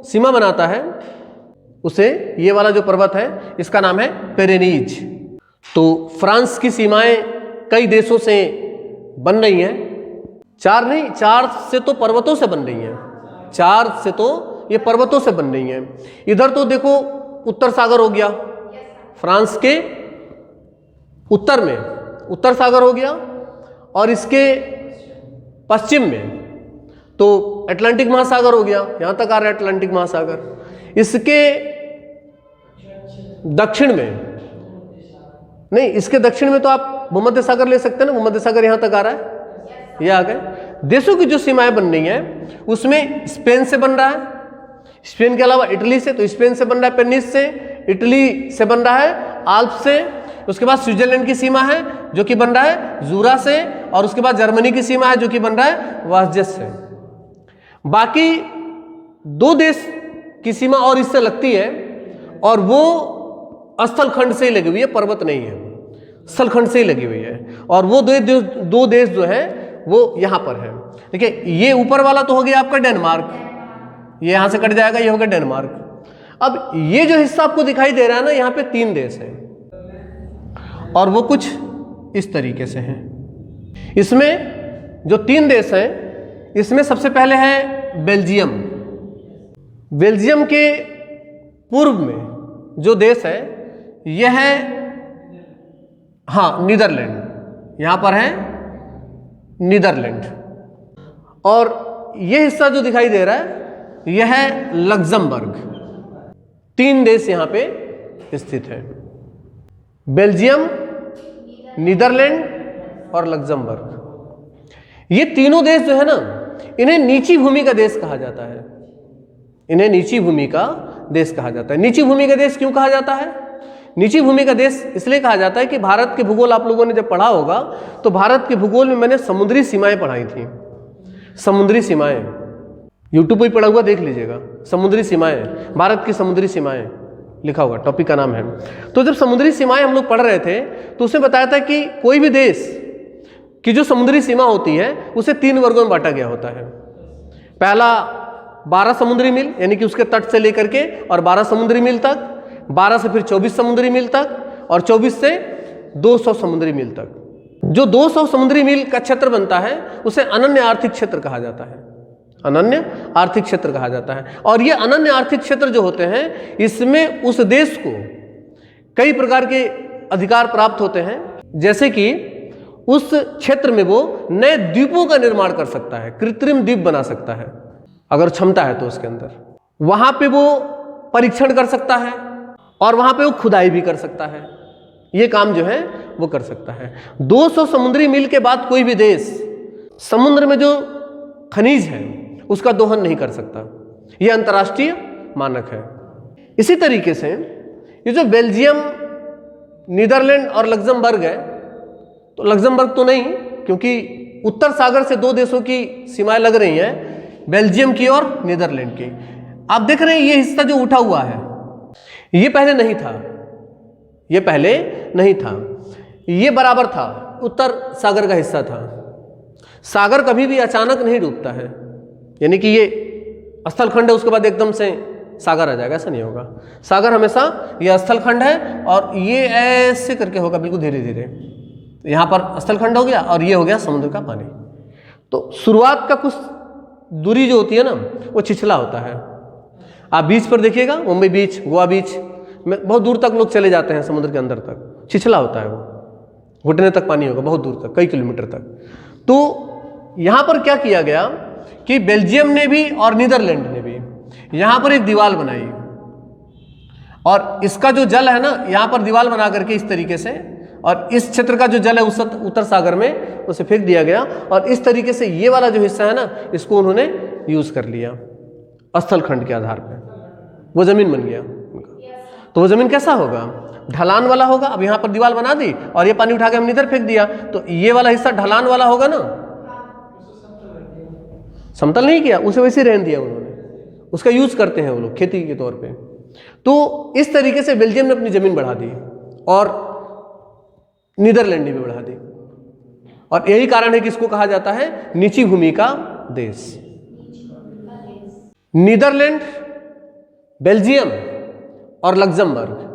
सीमा बनाता है उसे ये वाला जो पर्वत है इसका नाम है पेरेनीज। तो फ्रांस की सीमाएं कई देशों से बन रही हैं, 4 नहीं 4 से तो पर्वतों से बन रही हैं, 4 से तो ये पर्वतों से बन रही हैं। इधर तो देखो उत्तर सागर हो गया, फ्रांस के उत्तर में उत्तर सागर हो गया, और इसके पश्चिम में तो अटलांटिक महासागर हो गया, यहां तक आ रहा है अटलांटिक महासागर। इसके दक्षिण में नहीं, इसके दक्षिण में तो आप भूमध्य सागर ले सकते हैं ना, भूमध्य सागर यहां तक आ रहा है, ये आ गए। देशों की जो सीमाएं बन रही हैं उसमें स्पेन से बन रहा है, स्पेन के अलावा इटली से, तो स्पेन से बन रहा है पेनिस से, इटली से बन रहा है आल्प से, उसके बाद स्विट्जरलैंड की सीमा है जो कि बन रहा है जूरा से, और उसके बाद जर्मनी की सीमा है जो कि बन रहा है वासजेस से। बाकी 2 देश की सीमा और इससे लगती है, और वो स्थलखंड से ही लगी हुई है, पर्वत नहीं है, स्थलखंड से ही लगी हुई है। और वो 2 देश जो है वो यहां पर है। देखिए ये ऊपर वाला तो हो गया आपका डेनमार्क, ये यहां से कट जाएगा, ये हो गया डेनमार्क। अब ये जो हिस्सा आपको दिखाई दे रहा है ना, यहां पे 3 देश हैं और वो कुछ इस तरीके से हैं। इसमें जो 3 देश हैं, इसमें सबसे पहले है बेल्जियम। बेल्जियम के पूर्व में जो देश है यह है नीदरलैंड, यहां पर है नीदरलैंड। और यह हिस्सा जो दिखाई दे रहा है यह है लक्जमबर्ग। 3 देश यहां पे स्थित है, बेल्जियम, नीदरलैंड और लक्जमबर्ग। ये तीनों देश जो है ना, इन्हें नीची भूमि का देश कहा जाता है, इन्हें नीची भूमि का देश कहा जाता है। नीची भूमि का देश क्यों कहा जाता है? नीची भूमि का देश इसलिए कहा जाता है कि भारत के भूगोल आप लोगों ने जब पढ़ा होगा तो भारत के भूगोल में मैंने समुद्री सीमाएं पढ़ाई थी। समुद्री सीमाएं यूट्यूब पर पढ़ा हुआ देख लीजिएगा, समुद्री सीमाएं, भारत की समुद्री सीमाएं लिखा हुआ, टॉपिक का नाम है। तो जब समुद्री सीमाएं हम लोग पढ़ रहे थे तो उसमें बताया था कि कोई भी देश की जो समुद्री सीमा होती है उसे 3 वर्गों में बांटा गया होता है। पहला 12 समुद्री मील, यानी कि उसके तट से लेकर के और 12 समुद्री मील तक, 12 से फिर 24 समुद्री मील तक, और 24 से 200 समुद्री मील तक। जो 200 समुद्री मील का क्षेत्र बनता है उसे अनन्य आर्थिक क्षेत्र कहा जाता है, अनन्य आर्थिक क्षेत्र कहा जाता है। और ये अनन्य आर्थिक क्षेत्र जो होते हैं इसमें उस देश को कई प्रकार के अधिकार प्राप्त होते हैं, जैसे कि उस क्षेत्र में वो नए द्वीपों का निर्माण कर सकता है, कृत्रिम द्वीप बना सकता है अगर क्षमता है तो उसके अंदर। वहां पे वो परीक्षण कर सकता है और वहां पे वो खुदाई भी कर सकता है, ये काम जो है वो कर सकता है। 200 समुद्री मील के बाद कोई भी देश समुद्र में जो खनिज है उसका दोहन नहीं कर सकता, यह अंतर्राष्ट्रीय मानक है। इसी तरीके से ये जो बेल्जियम, नीदरलैंड और लक्जमबर्ग है, तो लक्जमबर्ग तो नहीं क्योंकि उत्तर सागर से 2 देशों की सीमाएं लग रही हैं, बेल्जियम की और नीदरलैंड की। आप देख रहे हैं ये हिस्सा जो उठा हुआ है ये पहले नहीं था, ये पहले नहीं था, ये बराबर था, उत्तर सागर का हिस्सा था। सागर कभी भी अचानक नहीं डूबता है, यानी कि ये स्थलखंड है उसके बाद एकदम से सागर आ जाएगा, ऐसा नहीं होगा। सागर हमेशा ये स्थलखंड है और ये ऐसे करके होगा बिल्कुल धीरे धीरे, यहाँ पर स्थलखंड हो गया और ये हो गया समुद्र का पानी। तो शुरुआत का कुछ दूरी जो होती है ना वो छिछला होता है। आप बीच पर देखिएगा, मुंबई बीच, गोवा बीच में बहुत दूर तक लोग चले जाते हैं समुद्र के अंदर तक, छिछला होता है वो, घुटने तक पानी होगा, बहुत दूर तक, कई किलोमीटर तक। तो यहाँ पर क्या किया गया कि बेल्जियम ने भी और नीदरलैंड ने भी यहाँ पर एक दीवार बनाई और इसका जो जल है ना यहाँ पर दीवार बना करके इस तरीके से, और इस क्षेत्र का जो जल है उस उत्तर सागर में उसे फेंक दिया गया और इस तरीके से ये वाला जो हिस्सा है ना इसको उन्होंने यूज कर लिया स्थलखंड के आधार पर, वो जमीन बन गया उनका। तो वो जमीन कैसा होगा? ढलान वाला होगा। अब यहाँ पर दीवार बना दी और ये पानी उठा के हमने इधर फेंक दिया, तो ये वाला हिस्सा ढलान वाला होगा ना, समतल नहीं किया, उसे वैसे रहने दिया उन्होंने, उसका यूज करते हैं वो लोग खेती के तौर पे। तो इस तरीके से बेल्जियम ने अपनी जमीन बढ़ा दी और नीदरलैंड ने भी बढ़ा दी, और यही कारण है कि इसको कहा जाता है नीची भूमि का देश। नीदरलैंड, बेल्जियम और लग्जमबर्ग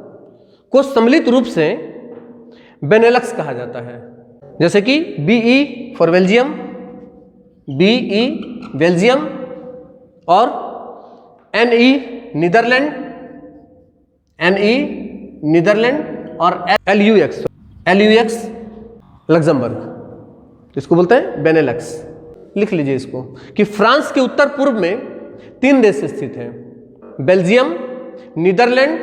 को सम्मिलित रूप से बेनेलक्स कहा जाता है। जैसे कि BE for Belgium, BE Belgium और एनई नीदरलैंड, एनई नीदरलैंड और एलयूएक्स लग्जमबर्ग, इसको बोलते हैं बेनेलक्स। लिख लीजिए इसको कि फ्रांस के उत्तर पूर्व में 3 देश स्थित हैं, बेल्जियम, नीदरलैंड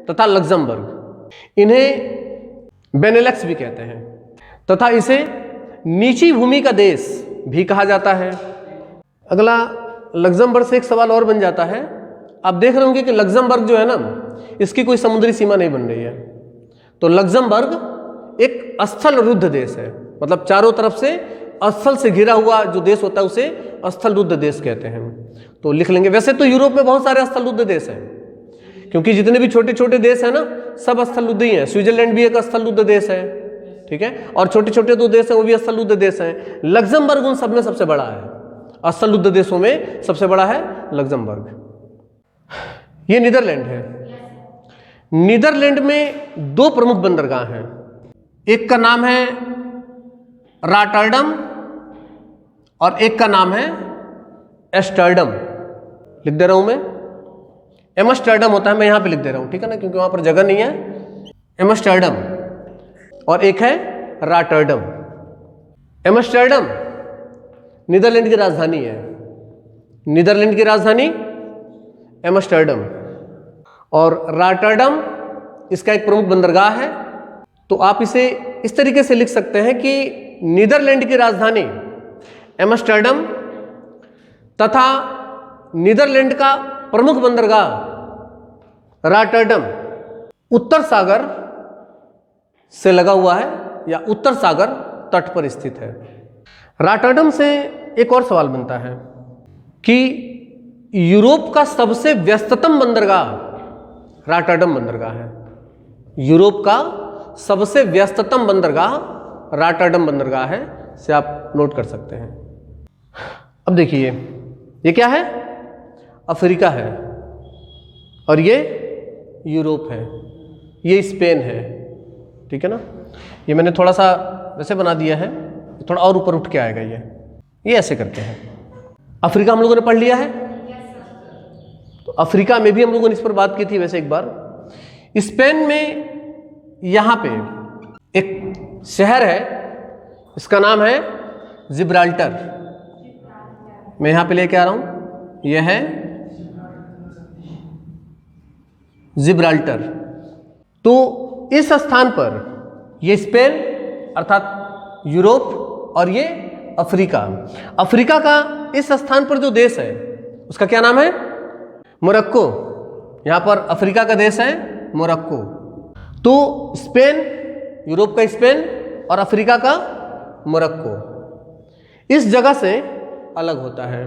तथा लग्जमबर्ग। इन्हें बेनेलक्स भी कहते हैं तथा इसे नीची भूमि का देश भी कहा जाता है। अगला लग्जमबर्ग से एक सवाल और बन जाता है। आप देख रहे होंगे कि लग्जमबर्ग जो है ना इसकी कोई समुद्री सीमा नहीं बन रही है। तो लग्जमबर्ग एक स्थल रुद्ध देश है, मतलब चारों तरफ से स्थल से घिरा हुआ जो देश होता है उसे स्थल रुद्ध देश कहते हैं। तो लिख लेंगे। वैसे तो यूरोप में बहुत सारे स्थल रुद्ध देश हैं, क्योंकि जितने भी छोटे छोटे देश हैं ना सब स्थल रुद्ध ही हैं। स्विट्जरलैंड भी एक स्थल रुद्ध देश है, ठीक है, और छोटे छोटे दो देश हैं वो भी स्थल रुद्ध देश हैं। लग्जमबर्ग उन सब में सबसे बड़ा है, स्थल रुद्ध देशों में सबसे बड़ा है लग्जमबर्ग। ये नीदरलैंड है। नीदरलैंड में 2 प्रमुख बंदरगाह हैं। एक का नाम है रॉटरडम और एक का नाम है एम्स्टर्डम। लिख दे रहा हूं मैं, एम्स्टर्डम होता है, मैं यहां पे लिख दे रहा हूं, ठीक है ना, क्योंकि वहां पर जगह नहीं है। एम्स्टर्डम और एक है रॉटरडम। एम्स्टर्डम नीदरलैंड की राजधानी है। नीदरलैंड की राजधानी एम्स्टर्डम और रॉटरडम इसका एक प्रमुख बंदरगाह है। तो आप इसे इस तरीके से लिख सकते हैं कि नीदरलैंड की राजधानी एम्स्टर्डम तथा नीदरलैंड का प्रमुख बंदरगाह रॉटरडम उत्तर सागर से लगा हुआ है या उत्तर सागर तट पर स्थित है। रॉटरडम से एक और सवाल बनता है कि यूरोप का सबसे व्यस्ततम बंदरगाह रॉटरडम बंदरगाह है। यूरोप का सबसे व्यस्ततम बंदरगाह रॉटरडम बंदरगाह है, से आप नोट कर सकते हैं। अब देखिए ये क्या है? अफ्रीका है और ये यूरोप है, ये स्पेन है, ठीक है ना। ये मैंने थोड़ा सा वैसे बना दिया है, थोड़ा और ऊपर उठ के आएगा ये ऐसे करते हैं। अफ्रीका हम लोगों ने पढ़ लिया है। तो अफ्रीका में भी हम लोगों ने इस पर बात की थी वैसे एक बार। स्पेन में यहाँ पे एक शहर है, इसका नाम है जिब्राल्टर। मैं यहाँ पे लेके आ रहा हूँ, यह है जिब्राल्टर। तो इस स्थान पर ये स्पेन अर्थात यूरोप और ये अफ्रीका। अफ्रीका का इस स्थान पर जो देश है उसका क्या नाम है? मोरक्को। यहाँ पर अफ्रीका का देश है मोरक्को। तो स्पेन, यूरोप का स्पेन और अफ्रीका का मोरक्को इस जगह से अलग होता है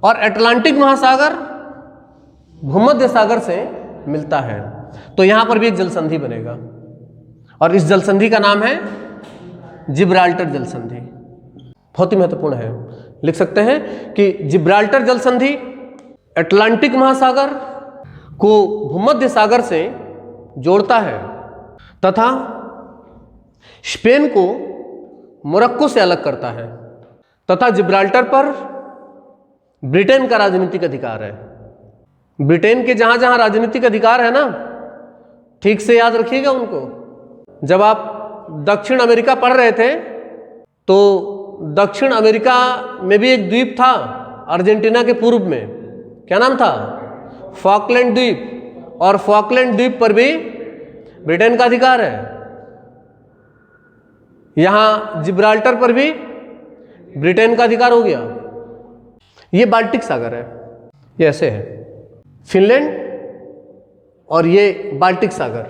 और अटलांटिक महासागर भूमध्य सागर से मिलता है। तो यहाँ पर भी एक जलसंधि बनेगा और इस जलसंधि का नाम है जिब्राल्टर जलसंधि। बहुत ही महत्वपूर्ण है, लिख सकते हैं कि जिब्राल्टर जलसंधि अटलांटिक महासागर को भूमध्य सागर से जोड़ता है तथा स्पेन को मोरक्को से अलग करता है तथा जिब्राल्टर पर ब्रिटेन का राजनीतिक अधिकार है। ब्रिटेन के जहां जहां राजनीतिक अधिकार है ना, ठीक से याद रखिएगा उनको। जब आप दक्षिण अमेरिका पढ़ रहे थे तो दक्षिण अमेरिका में भी एक द्वीप था अर्जेंटीना के पूर्व में, क्या नाम था? फॉकलैंड द्वीप। और फॉकलैंड द्वीप पर भी ब्रिटेन का अधिकार है। यहां जिब्राल्टर पर भी ब्रिटेन का अधिकार हो गया। ये बाल्टिक सागर है, ये ऐसे है फिनलैंड और ये बाल्टिक सागर।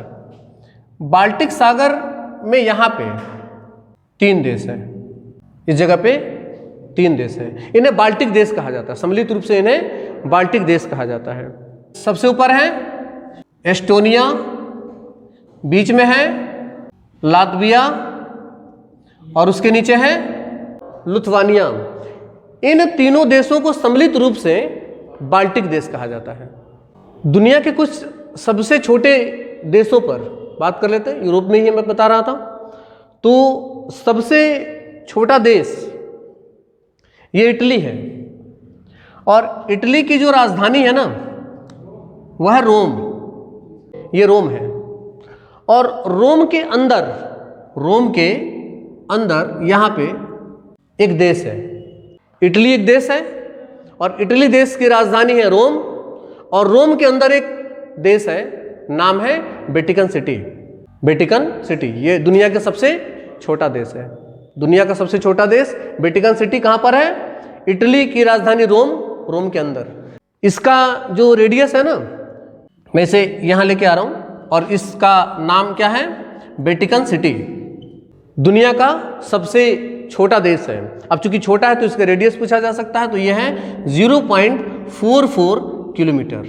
बाल्टिक सागर में यहां पे 3 देश है, इस जगह पे 3 देश है। इन्हें बाल्टिक देश कहा जाता है, सम्मिलित रूप से इन्हें बाल्टिक देश कहा जाता है। सबसे ऊपर है एस्टोनिया, बीच में है लातविया और उसके नीचे है लिथुआनिया। इन तीनों देशों को सम्मिलित रूप से बाल्टिक देश कहा जाता है। दुनिया के कुछ सबसे छोटे देशों पर बात कर लेते हैं। यूरोप में ही मैं बता रहा था, तो सबसे छोटा देश ये इटली है। और इटली की जो राजधानी है ना, वह रोम, ये रोम है। और रोम के अंदर यहां पे एक देश है, इटली एक देश है। और इटली देश की राजधानी है रोम। और रोम के अंदर एक देश है, नाम है वेटिकन सिटी। वेटिकन सिटी ये दुनिया का सबसे छोटा देश है। दुनिया का सबसे छोटा देश वेटिकन सिटी कहां पर है? इटली की राजधानी रोम, रोम के अंदर। इसका जो रेडियस है ना, मैं इसे यहां लेके आ रहा हूं और इसका नाम क्या है? Vatican city. दुनिया का सबसे छोटा देश है। अब चूंकि छोटा है तो इसका रेडियस पूछा जा सकता है, तो यह है 0.44 किलोमीटर।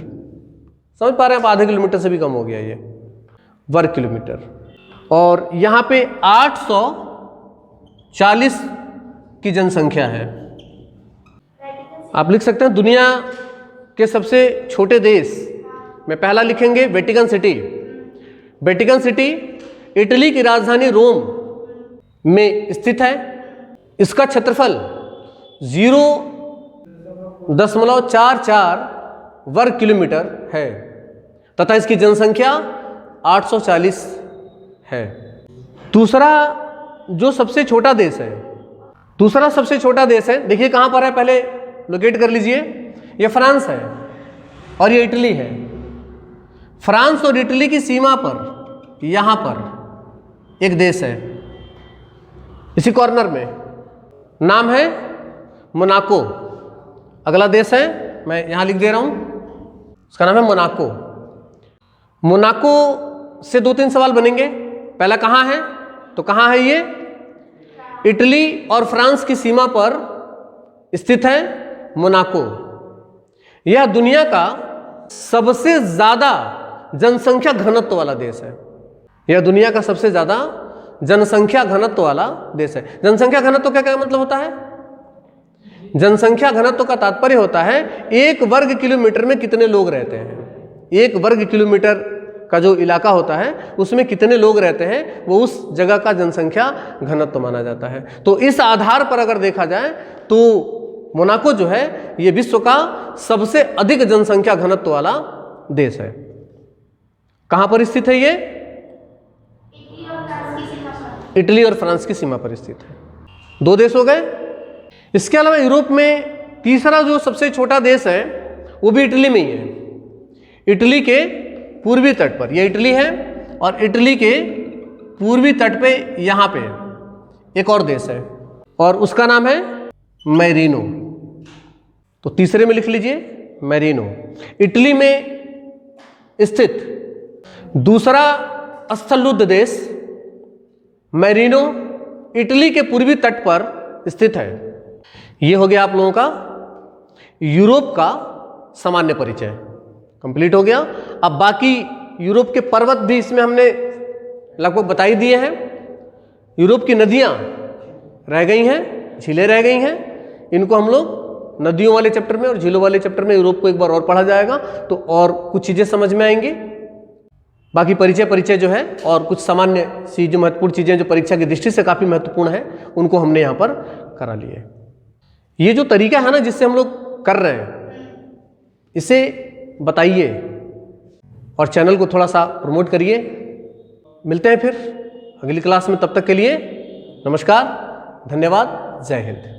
समझ पा रहे हैं आप? आधे किलोमीटर से भी कम हो गया ये वर्ग किलोमीटर। और यहां पे 840 की जनसंख्या है। आप लिख सकते हैं दुनिया के सबसे छोटे देश में पहला लिखेंगे Vatican city. Vatican city Italy की राजधानी रोम में स्थित है। इसका क्षेत्रफल 0.44 वर्ग किलोमीटर है तथा इसकी जनसंख्या 840 है। दूसरा जो सबसे छोटा देश है, दूसरा सबसे छोटा देश है, देखिए कहां पर है, पहले लोकेट कर लीजिए। ये फ्रांस है और ये इटली है। फ्रांस और इटली की सीमा पर यहां पर एक देश है, इसी कॉर्नर में, नाम है मोनाको। अगला देश है, मैं यहां लिख दे रहा हूं, उसका नाम है मोनाको। मोनाको से 2-3 सवाल बनेंगे। पहला कहां है, तो कहां है ये? इटली और फ्रांस की सीमा पर स्थित है मोनाको। यह दुनिया का सबसे ज्यादा जनसंख्या घनत्व वाला देश है। यह दुनिया का सबसे ज्यादा जनसंख्या घनत्व वाला देश है। जनसंख्या घनत्व का क्या मतलब होता है? जनसंख्या घनत्व का तात्पर्य होता है 1 वर्ग किलोमीटर में कितने लोग रहते हैं। 1 वर्ग किलोमीटर का जो इलाका होता है उसमें कितने लोग रहते हैं, वो उस जगह का जनसंख्या घनत्व माना जाता है। तो इस आधार पर अगर देखा जाए तो मोनाको जो है ये विश्व का सबसे अधिक जनसंख्या घनत्व वाला देश है। कहां पर स्थित है ये? इटली और फ्रांस की सीमा पर स्थित है। 2 देश हो गए। इसके अलावा यूरोप में तीसरा जो सबसे छोटा देश है वो भी इटली में ही है। इटली के पूर्वी तट पर, ये इटली है और इटली के पूर्वी तट पे यहां पे एक और देश है और उसका नाम है मैरीनो। तो तीसरे में लिख लीजिए मैरीनो। इटली में स्थित दूसरा स्थलरुद्ध देश मैरीनो इटली के पूर्वी तट पर स्थित है। यह हो गया आप लोगों का यूरोप का सामान्य परिचय, कंप्लीट हो गया। अब बाकी यूरोप के पर्वत भी इसमें हमने लगभग बता ही दिए हैं। यूरोप की नदियां रह गई हैं, झीलें रह गई हैं। इनको हम लोग नदियों वाले चैप्टर में और झीलों वाले चैप्टर में यूरोप को एक बार और पढ़ा जाएगा तो और कुछ चीजें समझ में आएंगी। बाकी परिचय जो है और कुछ सामान्य सी जो महत्वपूर्ण चीज़ें जो परीक्षा की दृष्टि से काफ़ी महत्वपूर्ण है उनको हमने यहाँ पर करा लिए। ये जो तरीका है ना जिससे हम लोग कर रहे हैं, इसे बताइए और चैनल को थोड़ा सा प्रमोट करिए। मिलते हैं फिर अगली क्लास में, तब तक के लिए नमस्कार, धन्यवाद, जय हिंद।